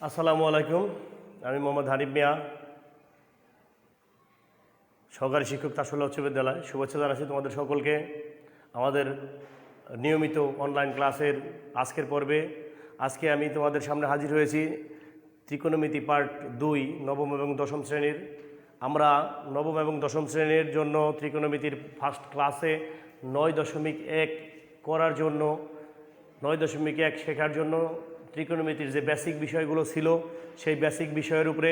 আসসালামু আলাইকুম। আমি মোহাম্মদ হানিফ মিয়া, সহকারী শিক্ষক তাসুল্লাহ উচ্চ বিদ্যালয়। শুভেচ্ছা জানাচ্ছি তোমাদের সকলকে আমাদের নিয়মিত অনলাইন ক্লাসের আজকের পর্বে। আজকে আমি তোমাদের সামনে হাজির হয়েছি ত্রিকোণমিতি পার্ট 2 নবম এবং দশম শ্রেণীর। আমরা নবম এবং দশম শ্রেণীর জন্য ত্রিকোণমিতির ফার্স্ট ক্লাসে 9.1 করার জন্য 9.1 শেখার জন্য ত্রিকোণমিতির যে বেসিক বিষয়গুলো ছিল সেই বেসিক বিষয়ের উপরে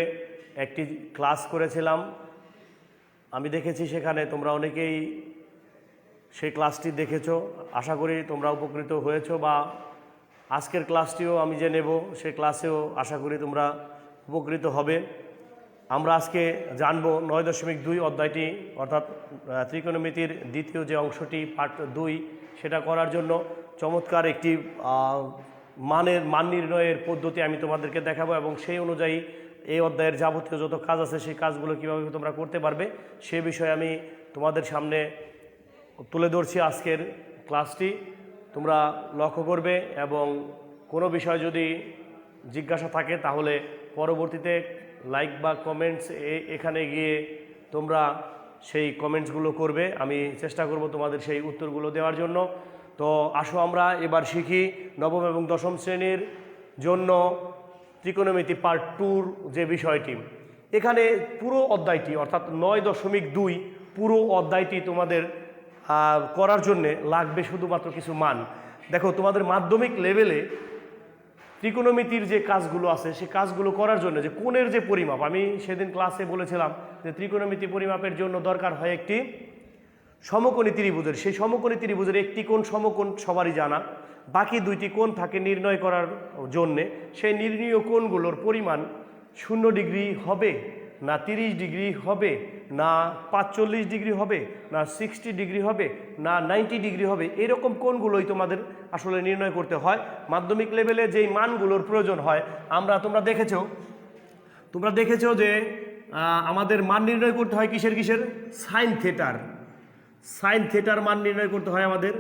একটি ক্লাস করেছিলাম। আমি দেখেছি সেখানে তোমরা অনেকেই সেই ক্লাসটি দেখেছো। আশা করি তোমরা উপকৃত হয়েছো, বা আজকের ক্লাসটিও আমি যে নেব সেই ক্লাসেও আশা করি তোমরা উপকৃত হবে। আমরা আজকে জানব 9.2 অধ্যায়টি, অর্থাৎ ত্রিকোণমিতির দ্বিতীয় যে অংশটি পার্ট 2, সেটা করার জন্য চমৎকার একটি মান নির্ণয়ের পদ্ধতি আমি তোমাদেরকে দেখাবো, এবং সেই অনুযায়ী এই অধ্যায়ের যাবতীয় যত কাজ আছে সেই কাজগুলো কীভাবে তোমরা করতে পারবে সে বিষয়ে আমি তোমাদের সামনে তুলে ধরছি আজকের ক্লাসটি। তোমরা লক্ষ্য করবে, এবং কোনো বিষয় যদি জিজ্ঞাসা থাকে তাহলে পরবর্তীতে লাইক বা কমেন্টস এখানে গিয়ে তোমরা সেই কমেন্টসগুলো করবে। আমি চেষ্টা করব তোমাদের সেই উত্তরগুলো দেওয়ার জন্য। তো আসো আমরা এবার শিখি নবম এবং দশম শ্রেণীর জন্য ত্রিকোণমিতি পার্ট 2 যে বিষয়টি। এখানে পুরো অধ্যায়টি অর্থাৎ 9.2 পুরো অধ্যায়টি তোমাদের করার জন্যে লাগবে শুধুমাত্র কিছু মান। দেখো, তোমাদের মাধ্যমিক লেভেলে ত্রিকোণমিতির যে কাজগুলো আছে সেই কাজগুলো করার জন্য যে কোণের যে পরিমাপ, আমি সেদিন ক্লাসে বলেছিলাম যে ত্রিকোণমিতি পরিমাপের জন্য দরকার হয় একটি সমকোণী ত্রিভুজের। সেই সমকোণী ত্রিভুজের একটি কোণ সমকোণ সবারই জানা, বাকি দুইটি কোণ থাকে নির্ণয় করার জন্যে। সেই নির্ণীয় কোণগুলোর পরিমাণ 0 ডিগ্রি হবে না 30 ডিগ্রি হবে না 45 ডিগ্রি হবে না 60 ডিগ্রি হবে না 90 ডিগ্রি হবে, এরকম কোণগুলোই তোমাদের আসলে নির্ণয় করতে হয়। মাধ্যমিক লেভেলে যেই মানগুলোর প্রয়োজন হয় তোমরা দেখেছো যে আমাদের মান নির্ণয় করতে হয় কিসের সাইন থেটার মান নির্ণয় করতে হয়, আমাদের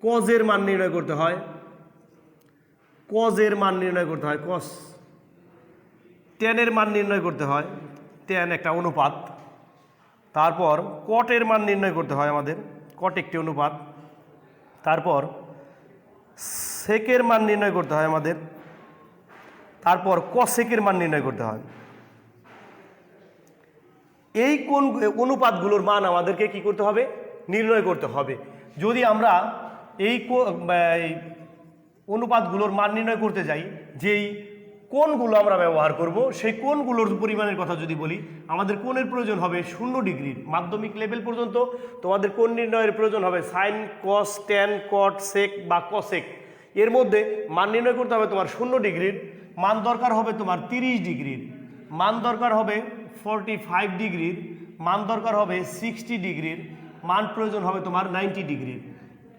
কজের মান নির্ণয় করতে হয়, কস টেনের মান নির্ণয় করতে হয়, টেন একটা অনুপাত। তারপর কটের মান নির্ণয় করতে হয়, আমাদের কট একটি অনুপাত। তারপর সেকের মান নির্ণয় করতে হয় আমাদের, তারপর কসেকের মান নির্ণয় করতে হয়। এই কোন অনুপাতগুলোর মান আমাদেরকে কি করতে হবে? নির্ণয় করতে হবে। যদি আমরা এই অনুপাতগুলোর মান নির্ণয় করতে যাই, যেই কোণগুলো আমরা ব্যবহার করব সেই কোণগুলোর পরিমাণের কথা যদি বলি, আমাদের কোণের প্রয়োজন হবে 0 ডিগ্রির। মাধ্যমিক লেভেল পর্যন্ত তোমাদের কোণ নির্ণয়ের প্রয়োজন হবে সাইন, কস, ট্যান, কট, সেক বা কসেক। এর মধ্যে মান নির্ণয় করতে হবে তোমার 0 ডিগ্রির, মান দরকার হবে তোমার 30 ডিগ্রির, মান দরকার হবে 45 ডিগ্রির, মান দরকার হবে 60 ডিগ্রির, মান প্রয়োজন হবে তোমার 90 ডিগ্রির।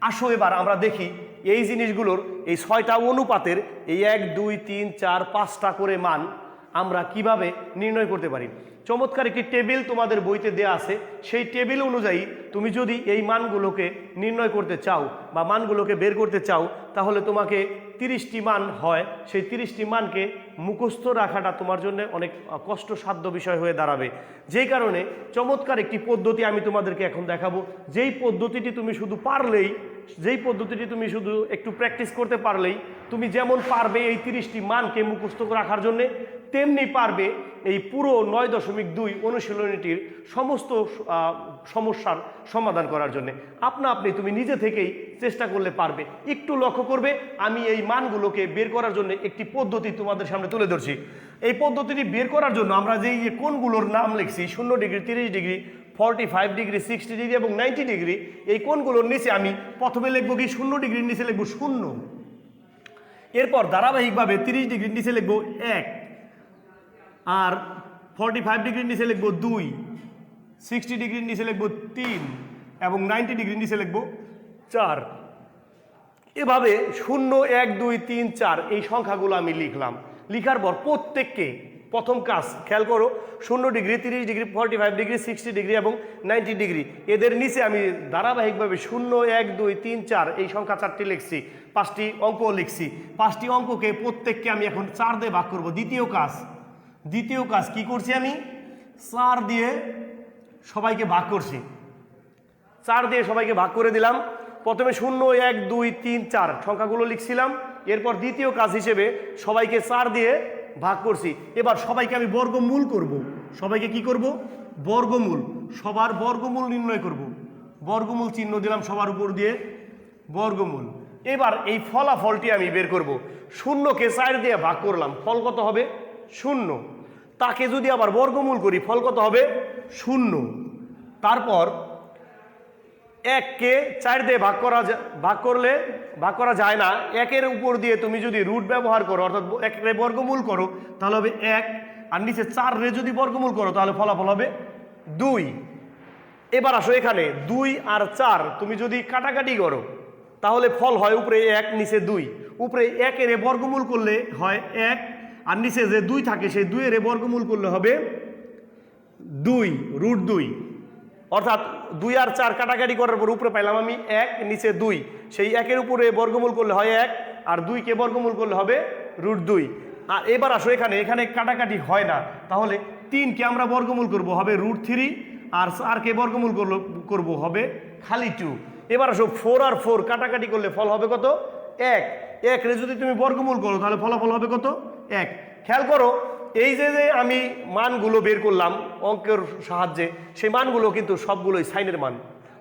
আসো এবার আমরা দেখি এই জিনিসগুলোর এই 6টা অনুপাতের এই 1, 2, 3, 4, 5টা করে মান আমরা কিভাবে নির্ণয় করতে পারি। চমৎকার একটি টেবিল তোমাদের বইতে দেয়া আছে। সেই টেবিল অনুযায়ী তুমি যদি এই মানগুলোকে নির্ণয় করতে চাও বা মানগুলোকে বের করতে চাও, তাহলে তোমাকে 30টি মান হয়। সেই 30টি মানকে মুখস্থ রাখাটা তোমার জন্য অনেক কষ্টসাধ্য বিষয় হয়ে দাঁড়াবে। যেই কারণে চমৎকার একটি পদ্ধতি আমি তোমাদেরকে এখন দেখাবো। যেই পদ্ধতিটি তুমি শুধু একটু প্র্যাকটিস করতে পারলেই তুমি যেমন পারবে এই 30টি মানকে মুখস্থ রাখার জন্যে, তেমনি পারবে এই পুরো 9.2 অনুশীলনীটির সমস্ত সমস্যার সমাধান করার জন্যে। আপনি তুমি নিজে থেকেই চেষ্টা করলে পারবে। একটু লক্ষ্য করবে, আমি এই মানগুলোকে বের করার জন্য একটি পদ্ধতি তোমাদের সামনে তুলে ধরছি। এই পদ্ধতিটি বের করার জন্য আমরা যেই কোণগুলোর নাম লিখছি 0 ডিগ্রি, 30 ডিগ্রি, 45 ডিগ্রি, 60 ডিগ্রি এবং 90 ডিগ্রি, এই কোণগুলোর নিচে আমি প্রথমে লিখবো কি 0 ডিগ্রির নিচে লিখবো 0, এরপর ধারাবাহিকভাবে 30 ডিগ্রির নিচে লিখবো 1, আর 45 ডিগ্রির নিচে লিখবো 2, 60 ডিগ্রির নিচে লিখবো 3 এবং 90 ডিগ্রির নিচে লিখবো 4। এভাবে 0, 1, 2, 3, 4 এই সংখ্যাগুলো আমি লিখলাম। লিখার পর প্রথম কাজ খেয়াল করো, 0 ডিগ্রি, 30 ডিগ্রি, 45 ডিগ্রি, 60 ডিগ্রি এবং 90 ডিগ্রি, এদের নিচে আমি ধারাবাহিকভাবে 0, 1, 2, 3, 4 এই সংখ্যা 4টি লিখছি, 5টি অঙ্ক লিখছি। 5টি অঙ্ককে প্রত্যেককে আমি এখন 4 দিয়ে ভাগ করব। দ্বিতীয় কাজ কি করছি, আমি 4 দিয়ে সবাইকে ভাগ করছি। 4 দিয়ে সবাইকে ভাগ করে দিলাম। প্রথমে 0, 1, 2, 3, 4 সংখ্যাগুলো লিখছিলাম। এরপর দ্বিতীয় কাজ হিসেবে সবাইকে 4 দিয়ে ভাগ করছি। এবার সবাইকে আমি বর্গমূল করব। সবাইকে কি করব? বর্গমূল। সবার বর্গমূল নির্ণয় করব। বর্গমূল চিহ্ন দিলাম সবার উপর দিয়ে, বর্গমূল। এবার এই ফলাফলটি আমি বের করব। 0কে 4 দিয়ে ভাগ করলাম, ফল কত হবে? 0। তাকে যদি আবার বর্গমূল করি, ফল কত হবে? 0। তারপর 1কে 4 দিয়ে ভাগ করা যায় না। 1-এর উপর দিয়ে তুমি যদি রুট ব্যবহার করো, অর্থাৎ 1-রে বর্গমূল করো, তাহলে হবে 1, আর নিচে 4-রে যদি বর্গমূল করো তাহলে ফলাফল হবে 2। এবার আসো এখানে 2 আর 4 তুমি যদি কাটাকাটি করো তাহলে ফল হয় উপরে 1, নিচে 2। উপরে 1-এর বর্গমূল করলে হয় 1, আর নিচে যে 2 থাকে সেই 2-এর বর্গমূল করলে হবে 2, রুট 2। অর্থাৎ 2 আর 4 কাটাকাটি করার পর উপরে পাইলাম আমি 1, নিচে 2। সেই 1-এর উপরে বর্গমূল করলে হয় 1, আর 2কে বর্গমূল করলে হবে রুট 2। আর এবার আসো এখানে কাটাকাটি হয় না, তাহলে 3কে আমরা বর্গমূল করব, হবে রুট 3, আর 4কে বর্গমূল করব, হবে খালি 2। এবার আসো 4 আর 4 কাটাকাটি করলে ফল হবে কত? 1। 1-রে যদি তুমি বর্গমূল করো তাহলে ফলাফল হবে কত? 1। খেয়াল করো, এই যে আমি মানগুলো বের করলাম অঙ্কের সাহায্যে, সেই মানগুলো কিন্তু সবগুলোই সাইনের মান।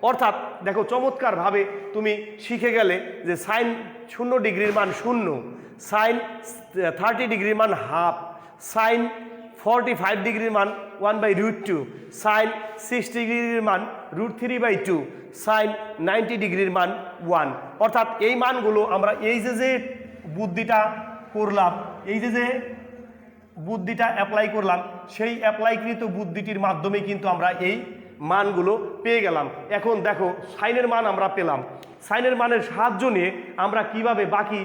অর্থাৎ দেখো চমৎকারভাবে তুমি শিখে গেলে যে সাইন 0 ডিগ্রির মান 0, সাইন 30 ডিগ্রির মান হাফ, সাইন 45 ডিগ্রির মান 1/√2, সাইন 60 ডিগ্রির মান √3/2, সাইন 90 ডিগ্রির মান 1। অর্থাৎ এই মানগুলো আমরা এই যে বুদ্ধিটা করলাম, এই যে বুদ্ধিটা অ্যাপ্লাই করলাম, সেই অ্যাপ্লাইকৃত বুদ্ধিটির মাধ্যমে কিন্তু আমরা এই মানগুলো পেয়ে গেলাম। এখন দেখো সাইনের মান আমরা পেলাম। সাইনের মানের সাহায্য নিয়ে আমরা কিভাবে বাকি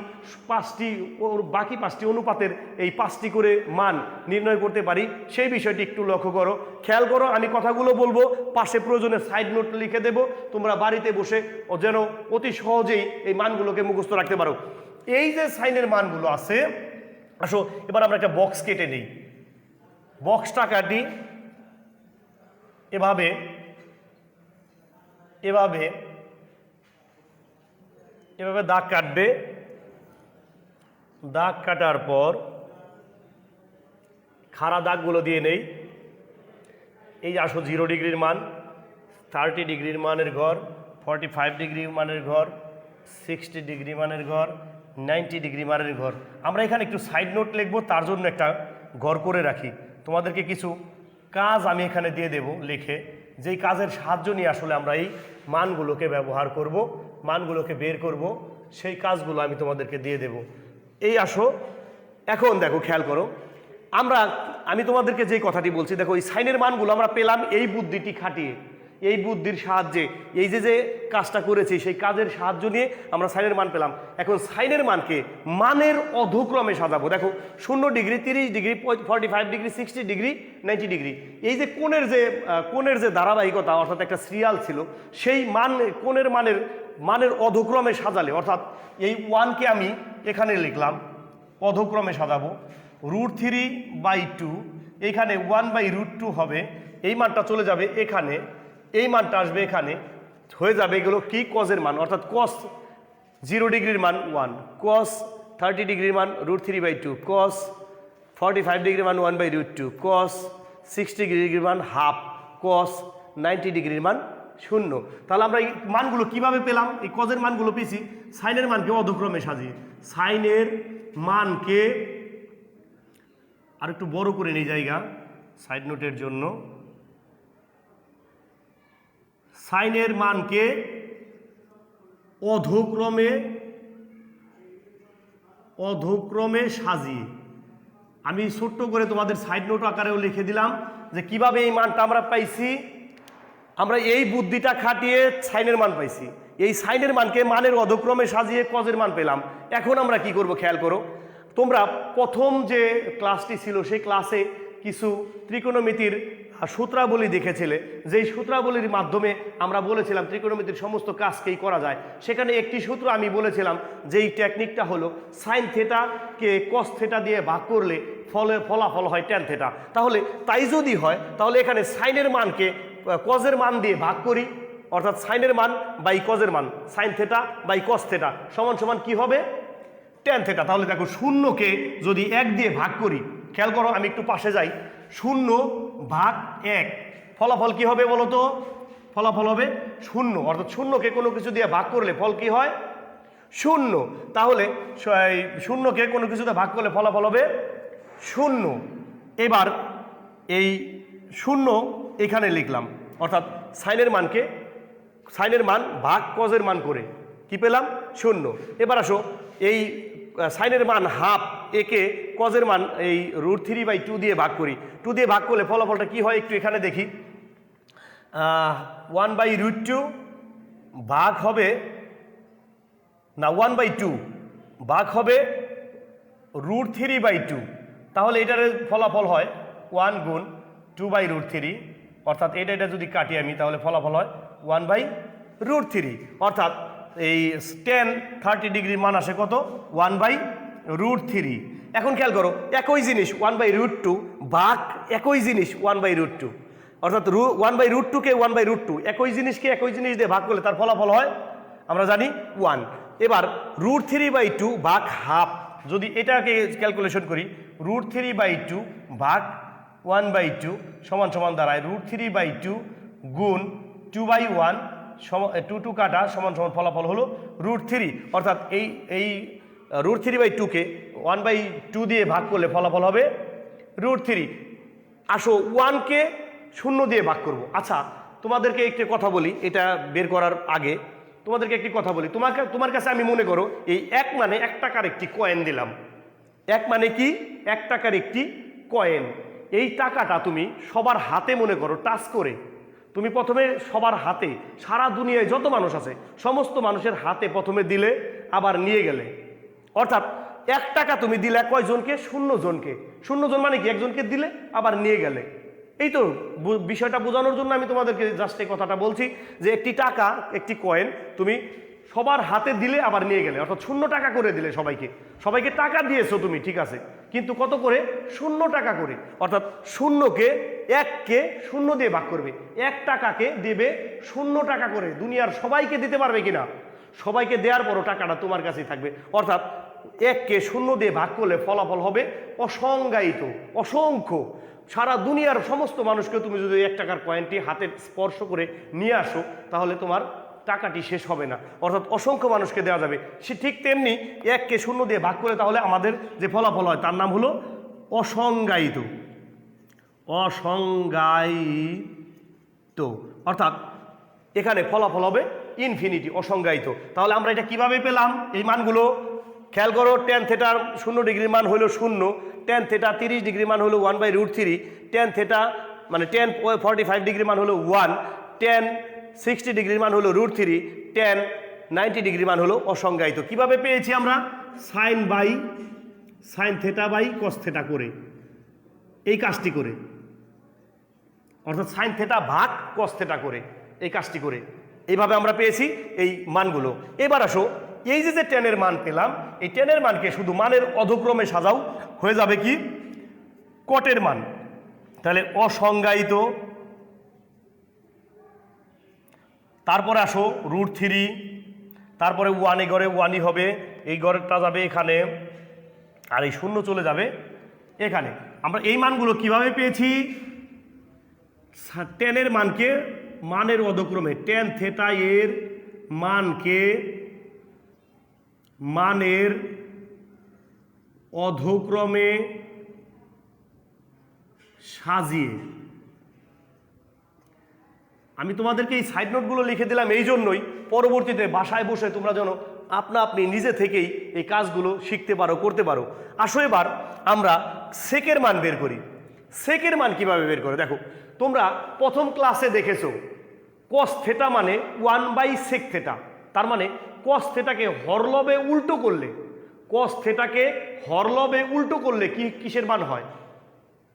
5টি অনুপাতের এই 5টি করে মান নির্ণয় করতে পারি সেই বিষয়টি একটু লক্ষ্য করো, খেয়াল করো। আমি কথাগুলো বলবো, পাশে প্রয়োজনে সাইড নোট লিখে দেব, তোমরা বাড়িতে বসে যেন অতি সহজেই এই মানগুলোকে মুখস্থ রাখতে পারো। এই যে সাইনের মানগুলো আছে, আসো এবার আমরা একটা বক্স কেটে নিই। বক্সটা কাটি এভাবে, দাগ কাটবে। দাগ কাটার পর খাড়া দাগগুলো দিয়ে নেই। এই যে আসো 0 ডিগ্রির মান, 30 ডিগ্রির মানের ঘর, 45 ডিগ্রি মানের ঘর, 60 ডিগ্রি মানের ঘর, 90 ডিগ্রি মানের ঘর। আমরা এখানে একটু সাইড নোট লিখবো, তার জন্য একটা ঘর করে রাখি। তোমাদেরকে কিছু কাজ আমি এখানে দিয়ে দেব লিখে, যেই কাজের সাহায্য নিয়ে আসলে আমরা এই মানগুলোকে ব্যবহার করব, মানগুলোকে বের করব, সেই কাজগুলো আমি তোমাদেরকে দিয়ে দেব। এই আসো এখন দেখো, খেয়াল করো, আমি তোমাদেরকে যেই কথাটি বলছি, দেখো এই সাইনের মানগুলো আমরা পেলাম এই বুদ্ধিটি খাটিয়ে, এই বুদ্ধির সাহায্যে, এই যে কাজটা করেছি সেই কাজের সাহায্য নিয়ে আমরা সাইনের মান পেলাম। এখন সাইনের মানকে মানের অধক্রমে সাজাবো। দেখো 0 degree, 30 degree, 45 degree, 60 degree, 90 degree, এই যে কোণের যে ধারাবাহিকতা, অর্থাৎ একটা সিরিয়াল ছিল, সেই কোণের মানের অধক্রমে সাজালে, অর্থাৎ এই 1কে আমি এখানে লিখলাম, অধক্রমে সাজাবো। √3/2, এইখানে 1/√2 হবে, এই মানটা চলে যাবে এখানে, এই মানটা আসবে এখানে, হয়ে যাবে এগুলো কি? কজের মান, অর্থাৎ কস 0 ডিগ্রির মান 1, কস 30 ডিগ্রির মান √3/2, কস 45 ডিগ্রির মান 1/√2, কস 60 ডিগ্রির মান হাফ, কস 90 ডিগ্রির মান 0। তাহলে আমরা এই মানগুলো কিভাবে পেলাম? এই কজের মানগুলো পেয়েছি সাইনের মানকে অধক্রমে সাজিয়ে। সাইনের মানকে আর একটু বড় করে নিই জায়গা সাইড নোটের জন্য। সাইনের মানকে অধক্রমে সাজিয়ে আমি ছোট্ট করে তোমাদের সাইড নোট আকারেও লিখে দিলাম যে কিভাবে এই মানটা আমরা পাইছি। আমরা এই বুদ্ধিটা খাটিয়ে সাইনের মান পাইছি। এই সাইনের মানকে মানের অধক্রমে সাজিয়ে কজের মান পেলাম। এখন আমরা কি করব খেয়াল করো, তোমরা প্রথম যে ক্লাসটি ছিল সেই ক্লাসে কিছু ত্রিকোণমিতির সূত্রাবলী দেখেছিলে, যেই সূত্রাবলীর মাধ্যমে আমরা বলেছিলাম ত্রিকোণমিতির সমস্ত কাজকেই করা যায়। সেখানে একটি সূত্র আমি বলেছিলাম, যেই টেকনিকটা হলো সাইন থেটাকে কস থেটা দিয়ে ভাগ করলে ফলাফল হয় ট্যান থেটা। তাহলে তাই যদি হয় তাহলে এখানে সাইনের মানকে কজের মান দিয়ে ভাগ করি, অর্থাৎ সাইনের মান বাই কজের মান, sine theta by cos theta সমান সমান কি হবে? Tan theta. তাহলে দেখো শূন্যকে যদি 1 দিয়ে ভাগ করি, খেয়াল করো আমি একটু পাশে যাই, 0 ভাগ 1 ফলাফল কি হবে বলো তো? ফলাফল হবে 0, অর্থাৎ শূন্যকে কোনো কিছু দিয়ে ভাগ করলে ফল কি হয়? 0। তাহলে শূন্যকে কোনো কিছুতে ভাগ করলে ফলাফল হবে 0। এবার এই 0 এখানে লিখলাম, অর্থাৎ সাইনের মান ভাগ কজের মান করে কি পেলাম? 0। এবার আসো এই সাইনের মান হাফ, একে কজের মান এই √3/2 দিয়ে ভাগ করি, 2 দিয়ে ভাগ করলে ফলাফলটা কি হয় একটু এখানে দেখি। 1/√2 ভাগ হবে না 1/2 ভাগ হবে √3/2, তাহলে এটার ফলাফল হয় 1 গুণ 2/√3, অর্থাৎ এটা যদি কাটি আমি তাহলে ফলাফল হয় 1/√3, অর্থাৎ এই tan 30 ডিগ্রির মান আসে কত? 1/√3। এখন খেয়াল করো একই জিনিস 1/√2 ভাগ একই জিনিস 1/√2, অর্থাৎ 1/√2 কে 1/√2 একই জিনিস দিয়ে ভাগ করলে তার ফলাফল হয় আমরা জানি 1। এবার √3/2 ভাগ হাফ, যদি এটাকে ক্যালকুলেশন করি, √3/2 ভাগ 1/2 সমান সমান দাঁড়ায় √3/2 গুণ 2/1 2 কাটা সমান সমান ফলাফল হলো √3, অর্থাৎ এই √3/2 কে 1/2 দিয়ে ভাগ করলে ফলাফল হবে √3। আসো 1 কে 0 দিয়ে ভাগ করব। আচ্ছা তোমাদেরকে একটি কথা বলি, এটা বের করার আগে তোমাদেরকে একটি কথা বলি। তোমার কাছে আমি মনে করো এই 1 মানে 1 টাকার একটি কয়েন দিলাম। 1 মানে কি? 1 টাকার একটি কয়েন। এই টাকাটা তুমি সবার হাতে মনে করো টাচ করে, তুমি প্রথমে সবার হাতে, সারা দুনিয়ায় যত মানুষ আছে সমস্ত মানুষের হাতে প্রথমে দিলে, আবার নিয়ে গেলে, অর্থাৎ 1 টাকা তুমি দিলে কয়জনকে? 0 জনকে। 0 জন মানে কি? একজনকে দিলে আবার নিয়ে গেলে। এই তো বিষয়টা বোঝানোর জন্য আমি তোমাদেরকে জাস্ট এই কথাটা বলছি যে একটি টাকা, একটি কয়েন তুমি সবার হাতে দিলে আবার নিয়ে গেলে, অর্থাৎ 0 টাকা করে দিলে সবাইকে টাকা দিয়েছো তুমি, ঠিক আছে, কিন্তু কত করে? 0 টাকা করে, অর্থাৎ 1কে 0 দিয়ে ভাগ করবে, 1 টাকাকে দেবে 0 টাকা করে। দুনিয়ার সবাইকে দিতে পারবে কিনা? সবাইকে দেওয়ার পরও টাকাটা তোমার কাছেই থাকবে, অর্থাৎ 1কে 0 দিয়ে ভাগ করলে ফলাফল হবে অসংজ্ঞায়িত, অসংখ্য। সারা দুনিয়ার সমস্ত মানুষকে তুমি যদি 1 টাকার কয়েনটি হাতে স্পর্শ করে নিয়ে আসো তাহলে তোমার টাকাটি শেষ হবে না, অর্থাৎ অসংখ্য মানুষকে দেওয়া যাবে। সে ঠিক তেমনি 1কে 0 দিয়ে ভাগ করে তাহলে আমাদের যে ফলাফল হয় তার নাম হলো অসংজ্ঞায়িত। অসংজ্ঞায়িত, অর্থাৎ এখানে ফলাফল হবে ইনফিনিটি, অসংজ্ঞায়িত। তাহলে আমরা এটা কিভাবে পেলাম এই মানগুলো? খেয়াল করো, tan থেটার 0 ডিগ্রির মান হলো 0, tan থেটা 30 ডিগ্রির মান হলো 1/√3, tan থেটা মানে tan 45 ডিগ্রির মান হলো 1, tan 60 ডিগ্রির মান হলো √3, tan 90 ডিগ্রির মান হলো অসংজ্ঞায়িত। কিভাবে পেয়েছি আমরা? Sine theta by cos theta করে, এই কাজটি করে, অর্থাৎ সাইন থেটা ভাগ কস থেটা করে এই কাজটি করে এইভাবে আমরা পেয়েছি এই মানগুলো। এবার আসো এই যে টেনের মান পেলাম, এই টেনের মানকে শুধু মানের অধক্রমে সাজাও, হয়ে যাবে কি? কটের মান। তাহলে অসংজ্ঞায়িত, তারপরে আসো √3, তারপরে 1 এ ঘরে 1ই হবে, এই ঘরটা যাবে এখানে, আর এই 0 চলে যাবে এখানে। আমরা এই মানগুলো কিভাবে পেয়েছি? টেনের মানকে মানের অধক্রমে, tan থেটা এর মানকে মানের অধক্রমে সাজিয়ে, আমি তোমাদেরকে এই সাইড নোটগুলো লিখে দিলাম এই জন্যই, পরবর্তীতে বাসায় বসে তোমরা যেন আপনি নিজে থেকেই এই কাজগুলো শিখতে পারো, করতে পারো। আসো এবার আমরা সেকের মান বের করি। সেকের মান কিভাবে বের করে? দেখো, তোমরা প্রথম ক্লাসে দেখেছো cos থেটা মানে 1/sec থেটা, তার মানে cos থেটাকে হরলবে উল্টো করলে, cos থেটাকে হরলবে উল্টো করলে কিসের মান হয়?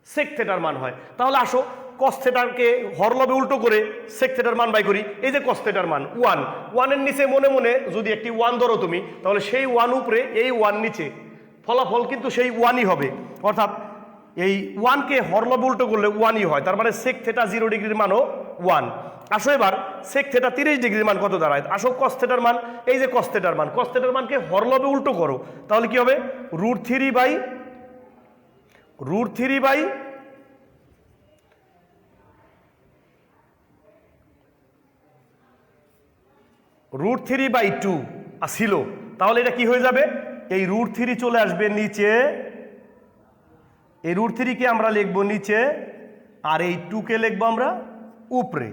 সেক থেটার মান হয়। তাহলে আসো কস থেটাকে হরলবে উল্টো করে সেক থেটার মান বাই করি। এই যে কস থেটার মান 1, 1-এর নিচে মনে মনে যদি একটি 1 ধরো তুমি, তাহলে সেই 1 উপরে এই 1 নিচে, ফলাফল কিন্তু সেই 1ই হবে। অর্থাৎ এই 1কে হরলবে উল্টো করলে 1ই হয়, তার মানে সেক থেটা 0 ডিগ্রির মানও 1। আসো এবার সেক থেটা 30 ডিগ্রির মান কত দাঁড়ায়? আসো কস থেটার মান, এই যে কস থেটার মান, কস থেটার মানকে হরলবে উল্টো করো, তাহলে কি হবে? √3 বাই √3/2 ছিল, তাহলে এটা কি হয়ে যাবে? এই √3 চলে আসবে নিচে, এই √3 কে আমরা লিখবো নিচে, আর এই 2 কে লিখবো আমরা উপরে।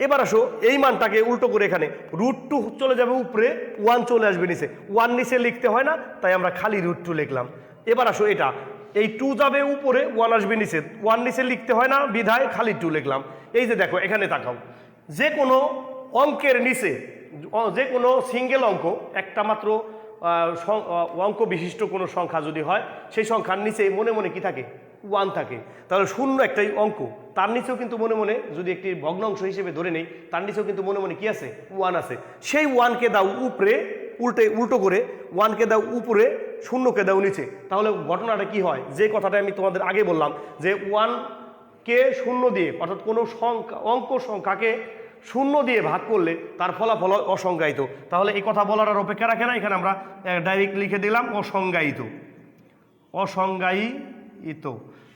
এবার আসো এই মানটাকে উল্টো করে এখানে √2 চলে যাবে উপরে, 1 চলে আসবে নিচে। 1 নিচে লিখতে হয় না, তাই আমরা খালি √2 লিখলাম। এবার আসো এটা, এই 2 যাবে উপরে, 1 আসবে নিচে, 1 নিচে লিখতে হয় না বিধায় খালি 2 লিখলাম। এই যে দেখো এখানে তাকাও, যে কোনো অঙ্কের নিচে, যে কোনো সিঙ্গেল অঙ্ক, একটা মাত্র অঙ্ক বিশিষ্ট কোনো সংখ্যা যদি হয়, সেই সংখ্যার নিচে মনে মনে কি থাকে? 1 থাকে। তাহলে শূন্য একটাই অঙ্ক, তার নিচেও কিন্তু মনে মনে যদি একটি ভগ্নাংশ হিসেবে ধরে নেই, তার নিচেও কিন্তু মনে মনে কি আছে? 1 আছে। সেই 1কে দাও উপরে, উল্টো করে 1কে দাও উপরে, শূন্যকে দাও নিচে, তাহলে ঘটনাটা কি হয়? যে কথাটা আমি তোমাদের আগে বললাম, যে 1কে শূন্য দিয়ে, অর্থাৎ কোনো সংখ্যা, অঙ্ক সংখ্যাকে শূন্য দিয়ে ভাগ করলে তার ফলাফল অসংজ্ঞায়িত। তাহলে এই কথা বলার আর অপেক্ষা রাখে না, এখানে আমরা ডাইরেক্ট লিখে দিলাম অসংজ্ঞায়িত।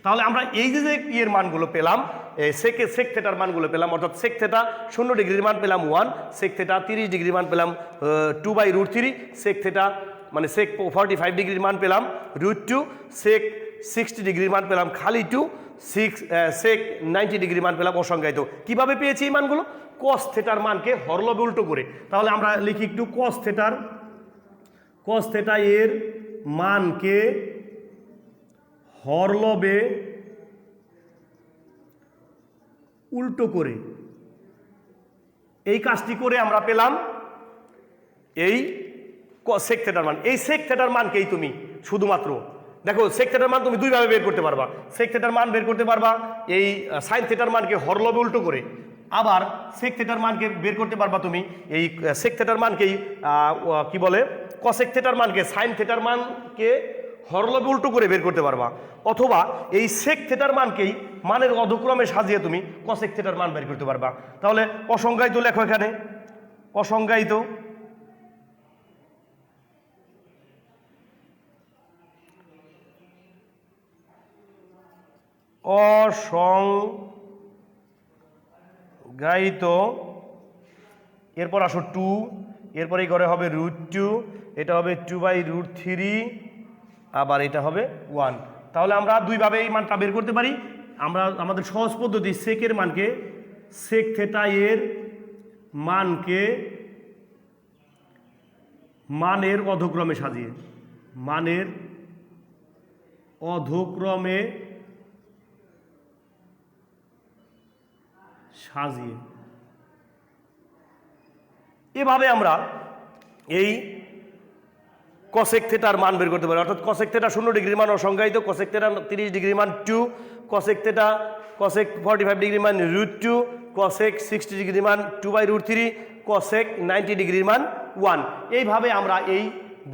তাহলে আমরা এই যে ইয়ের মানগুলো পেলাম, সেক থেটার মানগুলো পেলাম, অর্থাৎ সেক থেটা 0 ডিগ্রির মান পেলাম 1, সেক থেটা 30 ডিগ্রির মান পেলাম 2/√3, সেক থেটা মানে সেক 45 ডিগ্রির মান পেলাম √2, সেক 60 ডিগ্রির মান পেলাম খালি 2, সেক 90 ডিগ্রি মান পেলাম অসংজ্ঞায়িত। কিভাবে পেয়েছি এই মানগুলো? কস থেটার মানকে হরলবে উল্টো করে। তাহলে আমরা লিখি একটু কস থেটা এর মানকে হরলবে উল্টো করে, এই কাজটি করে আমরা পেলাম এই সেক থেটার মান। এই সেক থেটার মানকেই তুমি শুধুমাত্র দেখো, সেক থেটার মান তুমি দুইভাবে বের করতে পারবা। সেক থেটার মান বের করতে পারবা এই সাইন থেটার মানকে হরলবে উল্টো করে, আবার সেক থেটার মানকে বের করতে পারবা তুমি এই সেক থেটার মানকেই কি বলে, কসেক থেটার মানকে সাইন থেটার মানকে হরলবে উল্টো করে বের করতে পারবা, অথবা এই সেক থেটার মানকেই মানের অধক্রমে সাজিয়ে তুমি কসেক থেটার মান বের করতে পারবা। তাহলে অসংজ্ঞায়িত লেখো এখানে, অসংজ্ঞায়িত। অসংজ্ঞায়িত, এরপর আসো 2, এরপর এই ঘরে হবে √2, এটা হবে 2/√3, আবার এটা হবে 1। তাহলে আমরা দুইভাবে এই মানটা বের করতে পারি। আমরা আমাদের সহজ পদ্ধতি, সেকের মানকে, সেক থেটা এর মানকে মানের অধক্রমে সাজিয়ে, মানের অধক্রমে সাজিয়ে, এভাবে আমরা এই কসেক থেটার মান বের করতে পারি। অর্থাৎ কসেক থেটা 0 ডিগ্রির মান অসংজ্ঞায়িত, কসেক থেটা 30 ডিগ্রির মান 2, কসেক 45 ডিগ্রির মান √2, কসেক 60 ডিগ্রির মান 2/√3, কসেক 90 ডিগ্রির মান 1। এইভাবে আমরা এই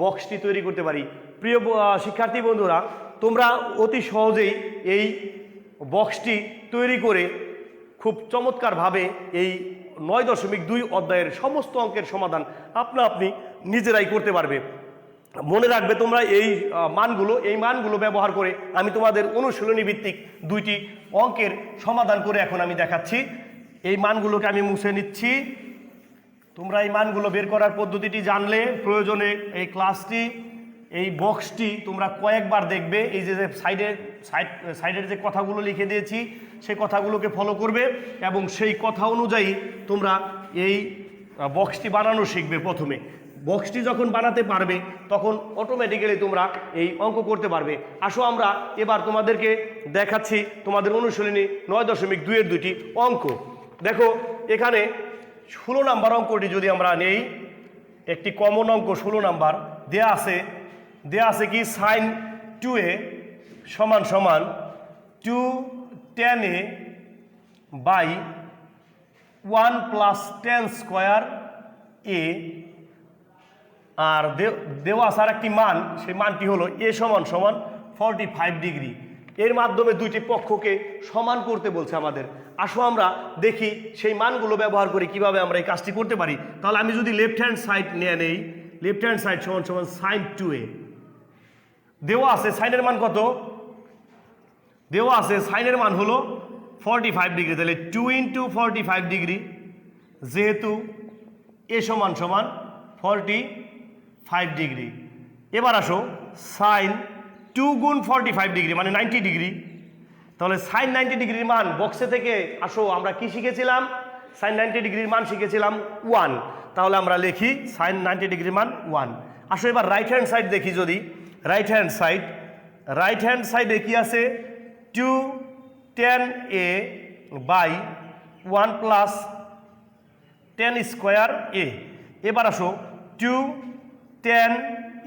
বক্সটি তৈরি করতে পারি। প্রিয় শিক্ষার্থী বন্ধুরা, তোমরা অতি সহজেই এই বক্সটি তৈরি করে খুব চমৎকারভাবে এই 9.2 অধ্যায়ের সমস্ত অঙ্কের সমাধান আপনি নিজেরাই করতে পারবে। মনে রাখবে তোমরা এই মানগুলো ব্যবহার করে আমি তোমাদের অনুশীলনী ভিত্তিক 2টি অঙ্কের সমাধান করে এখন আমি দেখাচ্ছি। এই মানগুলোকে আমি মুছে নিচ্ছি। তোমরা এই মানগুলো বের করার পদ্ধতিটি জানলে প্রয়োজনে এই ক্লাসটি, এই বক্সটি তোমরা কয়েকবার দেখবে। এই যে সাইডের যে কথাগুলো লিখে দিয়েছি সেই কথাগুলোকে ফলো করবে এবং সেই কথা অনুযায়ী তোমরা এই বক্সটি বানানো শিখবে। প্রথমে বক্সটি যখন বানাতে পারবে তখন অটোমেটিক্যালি তোমরা এই অঙ্ক করতে পারবে। আসো আমরা এবার তোমাদেরকে দেখাচ্ছি তোমাদের অনুশীলনী 9.2 এর 2টি অঙ্ক। দেখো এখানে 16 নাম্বার অঙ্কটি যদি আমরা নেই, একটি কমন অঙ্ক 16 নাম্বার দেয়া আছে কি sin 2a সমান two tan A by 1 plus tan square A, আর দেওয়া আছে একটি মান, সেই মানটি হলো এ সমান সমান 45 ডিগ্রি। এর মাধ্যমে দুইটি পক্ষকে সমান করতে বলছে আমাদের। আসো আমরা দেখি সেই মানগুলো ব্যবহার করে কিভাবে আমরা এই কাজটি করতে পারি। তাহলে আমি যদি লেফট হ্যান্ড সাইড নিয়ে নেই, লেফট হ্যান্ড সাইড সমান সমান সাইন 2a, দেওয়া আছে সাইনের মান কত, দেওয়া আছে সাইনের মান হলো 45 ডিগ্রি। তাহলে 2 ইন্টু 45 ডিগ্রি, যেহেতু এ সমান সমান 45 ডিগ্রি। এবার আসো সাইন 2 গুণ 45 ডিগ্রি মানে 90 ডিগ্রি। তাহলে সাইন 90 ডিগ্রির মান বক্সে থেকে আসো আমরা কি শিখেছিলাম, সাইন 90 ডিগ্রির মান শিখেছিলাম 1। তাহলে আমরা লিখি সাইন 90 ডিগ্রির মান 1। আসো এবার রাইট হ্যান্ড সাইড দেখি, যদি রাইট হ্যান্ড সাইডে কি আছে, 2 10a বাই 1 প্লাস 10 স্কোয়ার এ। এবার আসো 2 10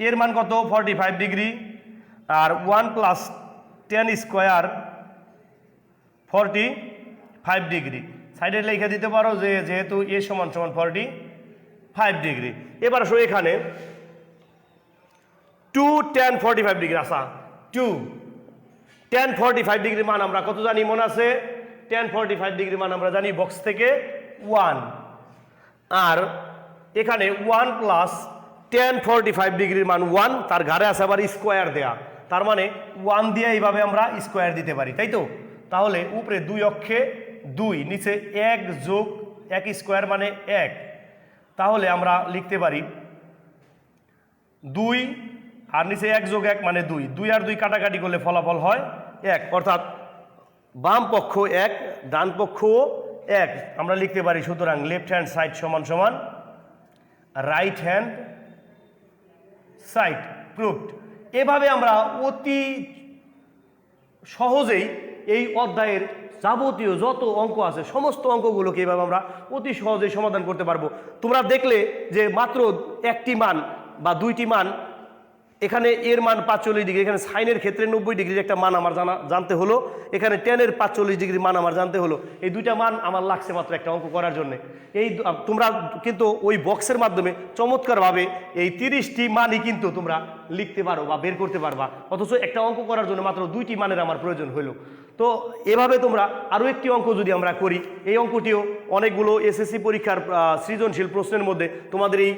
এর মান কত 45 ডিগ্রি, আর 1 প্লাস 10 স্কোয়ার 45 ডিগ্রি। সাইডে লিখে দিতে পারো যে যেহেতু এ সমান সমান 45 ডিগ্রি। এবার আসো এখানে 2 10 45 ডিগ্রি, আসা 2 10 45 ডিগ্রির মান আমরা কত জানি, মনে আছে 10 45 ডিগ্রির মান আমরা জানি বক্স থেকে 1, আর এখানে 1 প্লাস 10 45 ডিগ্রির মান 1, তার ঘাড়ে আছে আবার স্কোয়ার দেয়া, তার মানে 1 দিয়ে এইভাবে আমরা স্কোয়ার দিতে পারি, তাই তো। তাহলে উপরে 2 অক্ষে 2, নিচে 1 যোগ 1 স্কোয়ার মানে 1। তাহলে আমরা লিখতে পারি 2 আর নিচে 1 যোগ 1 মানে 2, 2 আর 2 কাটাকাটি করলে ফলাফল হয় 1, অর্থাৎ বাম পক্ষ 1 ডান পক্ষও 1। আমরা লিখতে পারি সুতরাং লেফট হ্যান্ড সাইড সমান সমান রাইট হ্যান্ড সাইড প্রুভড। এভাবে আমরা অতি সহজেই এই অধ্যায়ের যাবতীয় যত অঙ্ক আছে সমস্ত অঙ্কগুলোকে এভাবে আমরা অতি সহজেই সমাধান করতে পারবো। তোমরা দেখলে যে মাত্র একটি মান বা দুইটি মান, এখানে এর মান 45 ডিগ্রি, এখানে সাইনের ক্ষেত্রে 90 ডিগ্রির একটা মান আমার জানতে হলো, এখানে টেনের 45 ডিগ্রি মান আমার জানতে হলো। এই দুইটা মান আমার লাগছে মাত্র একটা অঙ্ক করার জন্য। এই তোমরা কিন্তু ওই বক্সের মাধ্যমে চমৎকারভাবে এই 30টি মানই কিন্তু তোমরা লিখতে পারো বা বের করতে পারবা, অথচ একটা অঙ্ক করার জন্য মাত্র 2টি মানের আমার প্রয়োজন হলো। তো এভাবে তোমরা আরও একটি অঙ্ক যদি আমরা করি, এই অঙ্কটিও অনেকগুলো এসএসসি পরীক্ষার সৃজনশীল প্রশ্নের মধ্যে তোমাদের এই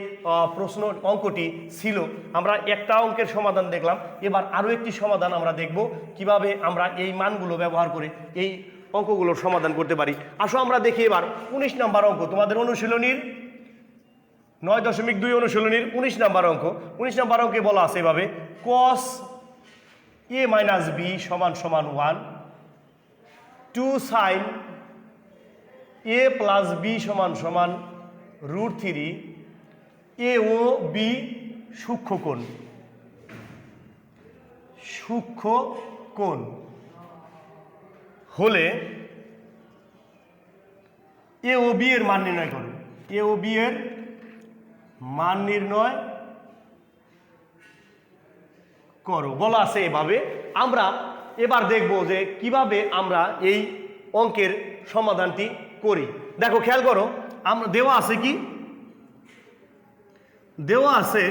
অঙ্কটি ছিল। আমরা একটা অঙ্কের সমাধান দেখলাম, এবার আরও একটি সমাধান আমরা দেখব কিভাবে আমরা এই মানগুলো ব্যবহার করে এই অঙ্কগুলোর সমাধান করতে পারি। আসো আমরা দেখি এবার 19 নাম্বার অঙ্ক, তোমাদের অনুশীলনীর 9.2 অনুশীলনীর 19 নাম্বার অঙ্ক। 19 নাম্বার অঙ্কে বলা আছে এভাবে, cos a মাইনাস b সমান সমান 1, 2 sin a প্লাস b সমান সমান √3, a ও b সূক্ষ্মকোণ হলে এ ও বি এর মান নির্ণয় করো। এ ও বি এর মান নির্ণয় করো বলা আছে এভাবে। আমরা এবার দেখব যে কিভাবে আমরা এই অঙ্কের সমাধানটি করি। দেখো খেয়াল করো, আমরা দেওয়া আছে কি, দেওয়া আছে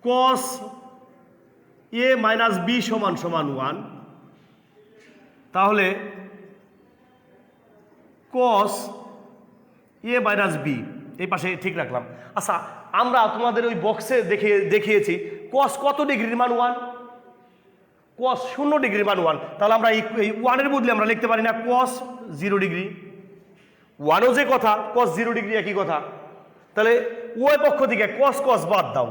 cos a মাইনাস b সমান সমান 1, তাহলে cos a মাইনাস b এই পাশে ঠিক রাখলাম। আচ্ছা, আমরা তোমাদের ওই বক্সে দেখিয়েছি cos কত ডিগ্রির মান 1, cos 0 ডিগ্রির মান 1। তাহলে আমরা এই 1-এর বদলে আমরা লিখতে পারি না cos 0 ডিগ্রি, 1ও যে কথা cos 0 ডিগ্রি একই কথা। তাহলে উভয় পক্ষ থেকে cos cos বাদ দাও,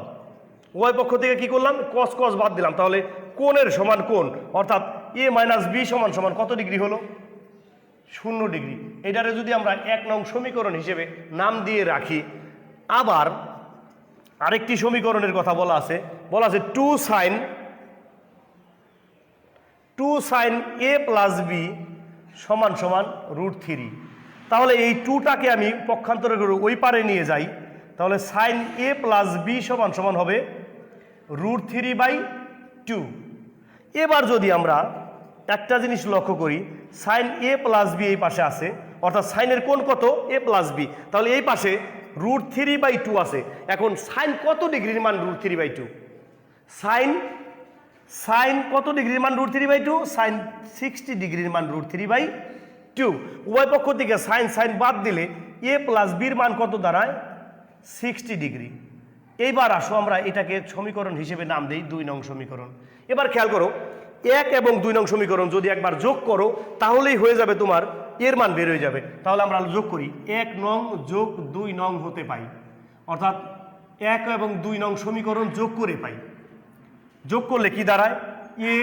উভয় পক্ষ থেকে কি করলাম cos cos বাদ দিলাম, তাহলে কোণের সমান কোণ, অর্থাৎ a মাইনাস b সমান সমান কত ডিগ্রি হলো 0 ডিগ্রি। এটারে যদি আমরা 1 নং সমীকরণ হিসেবে নাম দিয়ে রাখি, আবার আরেকটি সমীকরণের কথা বলা আছে 2 sin a প্লাস b সমান সমান √3। তাহলে এই 2টাকে আমি পক্ষান্তরে করে ওই পারে নিয়ে যাই, তাহলে sin a প্লাস b সমান সমান হবে √3/2। এবার যদি আমরা একটা জিনিস লক্ষ্য করি, সাইন এ প্লাস বি এই পাশে আছে, অর্থাৎ সাইনের কোণ কত এ প্লাস বি, তাহলে এই পাশে √3/2 আছে। এখন সাইন কত ডিগ্রির মান √3/2? সাইন কত ডিগ্রির মান √3/2? সাইন 60 ডিগ্রির মান √3/2। উভয় পক্ষ থেকে সাইন বাদ দিলে এ প্লাস বির মান কত দাঁড়ায়? 60 ডিগ্রি। এইবার আসো আমরা এটাকে সমীকরণ হিসেবে নাম দিই 2 নং সমীকরণ। এবার খেয়াল করো, 1 এবং 2 নং সমীকরণ যদি একবার যোগ করো তাহলেই হয়ে যাবে তোমার এর মান বের হয়ে যাবে। তাহলে আমরা যোগ করি, 1 নং যোগ 2 নং হতে পাই, অর্থাৎ 1 এবং 2 নং সমীকরণ যোগ করে পাই। যোগ করলে কি দাঁড়ায়? a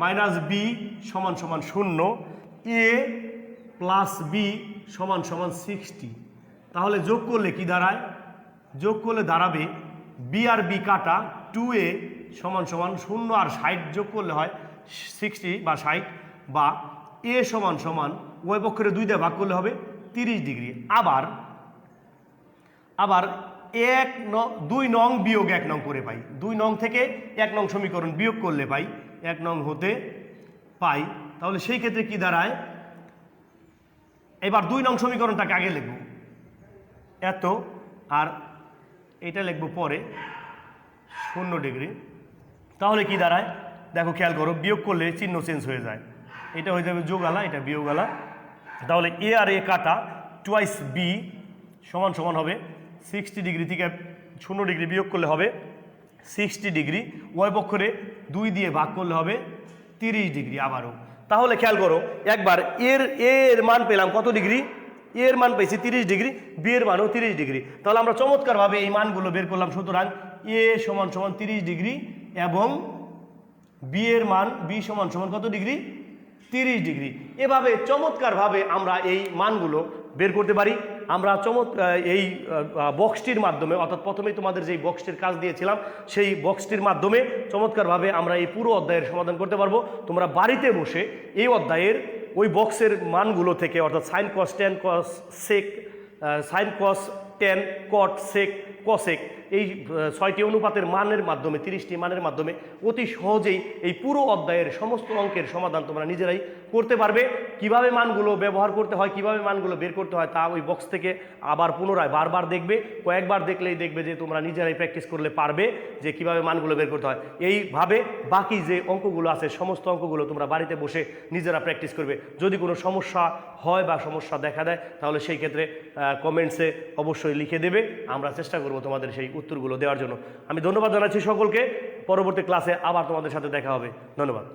মাইনাস বি সমান সমান 0, a প্লাস বি সমান সমান 60। তাহলে যোগ করলে কি দাঁড়ায়? যোগ করলে দাঁড়াবে বি আর বি কাটা 2a সমান সমান 0 আর 60 যোগ করলে হয় 60 বা 60, বা a সমান সমান উভয় পক্ষের 2 দিয়ে ভাগ করলে হবে 30 ডিগ্রি। আবার 2 নং বিয়োগ 1 নং করে পাই, 2 নং থেকে 1 নং সমীকরণ বিয়োগ করলে পাই 1 নং হতে পাই। তাহলে সেই ক্ষেত্রে কি দাঁড়ায়? এবার 2 নং সমীকরণটাকে আগে লিখব এত, আর এটা লিখব পরে 0 ডিগ্রি। তাহলে কি দাঁড়ায় দেখো, খেয়াল করো, বিয়োগ করলে চিহ্ন চেঞ্জ হয়ে যায়, এটা হয়ে যাবে যোগালা, এটা বিয়োগালা। তাহলে এ আর এ কাটা টুয়াইস বি সমান সমান হবে 60 ডিগ্রি থেকে 0 ডিগ্রি বিয়োগ করলে হবে 60 ডিগ্রি, উভয় পক্ষে 2 দিয়ে ভাগ করলে হবে 30 ডিগ্রি আবারও। তাহলে খেয়াল করো, একবার এর মান পেলাম কত ডিগ্রি? এর মান পেয়েছি 30 ডিগ্রি, বি এর মানও 30 ডিগ্রি। তাহলে আমরা চমৎকারভাবে এই মানগুলো বের করলাম। সুতরাং এ সমান সমান 30 ডিগ্রি এবং বি এর মান বি সমান সমান কত ডিগ্রি? 30 ডিগ্রি। এভাবে চমৎকারভাবে আমরা এই মানগুলো বের করতে পারি। আমরা এই বক্সটির মাধ্যমে, অর্থাৎ প্রথমেই তোমাদের যেই বক্সটির কাজ দিয়েছিলাম সেই বক্সটির মাধ্যমে চমৎকারভাবে আমরা এই পুরো অধ্যায়ের সমাধান করতে পারবো। তোমরা বাড়িতে বসে এই অধ্যায়ের ওই বক্সের মানগুলো থেকে, অর্থাৎ sine cos tan cosec, sine cos tan cot sec cosec, এই 6টি অনুপাতের মানের মাধ্যমে, 30টি মানের মাধ্যমে অতি সহজেই এই পুরো অধ্যায়ের সমস্ত অঙ্কের সমাধান তোমরা নিজেরাই করতে পারবে। কিভাবে মানগুলো ব্যবহার করতে হয়, কিভাবে মানগুলো বের করতে হয়, তা ওই বক্স থেকে আবার পুনরায় বারবার দেখবে। কয়েকবার দেখলেই দেখবে যে তোমরা নিজেরাই প্র্যাকটিস করলে পারবে যে কিভাবে মানগুলো বের করতে হয়। এইভাবে বাকি যে অঙ্কগুলো আছে সমস্ত অঙ্কগুলো তোমরা বাড়িতে বসে নিজেরা প্র্যাকটিস করবে। যদি কোনো সমস্যা হয় বা সমস্যা দেখা দেয় তাহলে সেই ক্ষেত্রে কমেন্টসে অবশ্যই লিখে দেবে, আমরা চেষ্টা করব তোমাদের সেই উত্তরগুলো দেওয়ার জন্য। আমি ধন্যবাদ জানাচ্ছি সকলকে। পরবর্তী ক্লাসে আবার তোমাদের সাথে দেখা হবে। ধন্যবাদ।